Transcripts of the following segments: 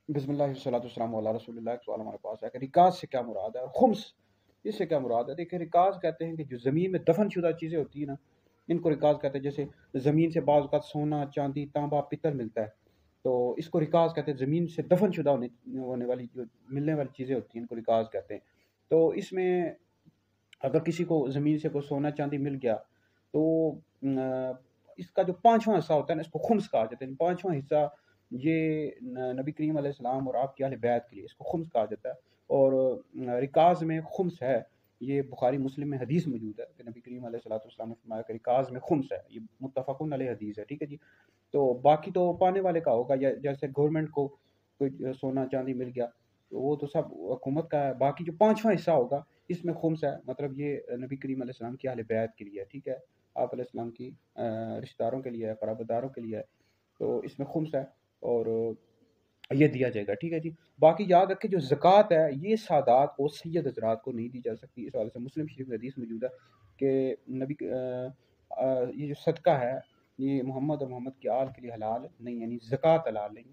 بسم اللہ والصلاۃ والسلام علی رسول اللہ۔ ایک سوال ہمارے پاس ہے کہ رکاز سے کیا مراد ہے اور خمس اس سے کیا مراد ہے؟ دیکھیں، رکاز کہتے ہیں کہ جو زمین میں دفن شدہ چیزیں ہوتی ہیں نا، ان کو رکاز کہتے ہیں۔ جیسے زمین سے بعض اوقات سونا، چاندی، تانبا، پتل ملتا ہے، تو اس کو رکاز کہتے ہیں۔ زمین سے دفن شدہ ہونے والی جو ملنے والی چیزیں ہوتی ہیں، ان کو رکاز کہتے ہیں۔ تو اس میں اگر کسی کو زمین سے کوئی سونا چاندی مل گیا تو اس کا جو پانچواں حصہ ہوتا ہے نا، اس کو خمس کہا جاتا ہے۔ پانچواں حصہ یہ نبی کریم علیہ السلام اور آپ کی اہل بیت کے لیے اس کو خمس کہا جاتا ہے۔ اور رکاز میں خمس ہے، یہ بخاری مسلم میں حدیث موجود ہے کہ نبی کریم علیہ السلام نے فرمایا کہ رکاز میں خمس ہے، یہ متفقن علیہ حدیث ہے، ٹھیک ہے جی۔ تو باقی تو پانے والے کا ہوگا، یا جیسے گورنمنٹ کو کوئی سونا چاندی مل گیا تو وہ تو سب حکومت کا ہے۔ باقی جو پانچواں حصہ ہوگا اس میں خمس ہے، مطلب یہ نبی کریم علیہ السلام کی اہل بیت کے لیے ہے، ٹھیک ہے، آپ علیہ السلام کی رشتہ داروں کے لیے ہے، قرابت داروں کے لیے ہے، تو اس میں خمس ہے اور یہ دیا جائے گا، ٹھیک ہے جی۔ باقی یاد رکھیں جو زکوٰۃ ہے یہ سادات کو، سید حضرات کو نہیں دی جا سکتی۔ اس حوالے سے مسلم شریف میں حدیث موجود ہے کہ نبی یہ جو صدقہ ہے یہ محمد اور محمد کی آل کے لیے حلال نہیں، یعنی زکوٰۃ حلال نہیں،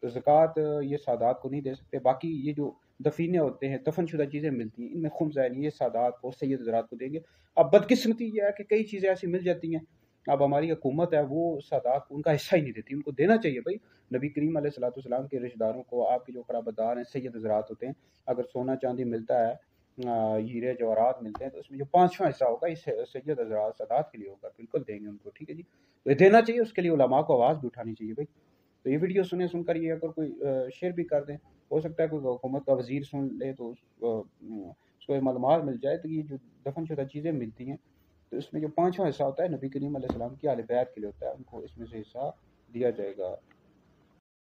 تو زکوٰۃ یہ سادات کو نہیں دے سکتے۔ باقی یہ جو دفینے ہوتے ہیں، دفن شدہ چیزیں ملتی ہیں، ان میں خمس ہے نہیں، یہ سادات کو، سید حضرات کو دیں گے۔ اب بدقسمتی یہ ہے کہ کئی چیزیں ایسی مل جاتی ہیں، اب ہماری حکومت ہے وہ سادات کو ان کا حصہ ہی نہیں دیتی، ان کو دینا چاہیے بھائی۔ نبی کریم علیہ الصلوۃ والسلام کے رشتہ داروں کو، آپ کے جو قرابت دار ہیں، سید حضرات ہوتے ہیں، اگر سونا چاندی ملتا ہے، ہیرے جواہرات ملتے ہیں، تو اس میں جو پانچواں حصہ ہوگا اس سید حضرات سادات کے لیے ہوگا، بالکل دیں گے ان کو، ٹھیک ہے جی۔ تو یہ دینا چاہیے، اس کے لیے علماء کو آواز بھی اٹھانی چاہیے بھائی۔ تو یہ ویڈیو سن کر یہ اگر کوئی شیئر بھی کر دیں، ہو سکتا ہے کوئی حکومت کا وزیر سن لے تو اس کو یہ معلومات مل جائے۔ تو یہ جو دفن شدہ چیزیں ملتی ہیں تو اس میں جو پانچواں حصہ ہوتا ہے نبی کریم علیہ السلام کی اہل بیت کے لیے ہوتا ہے، ان کو اس میں سے حصہ دیا جائے گا۔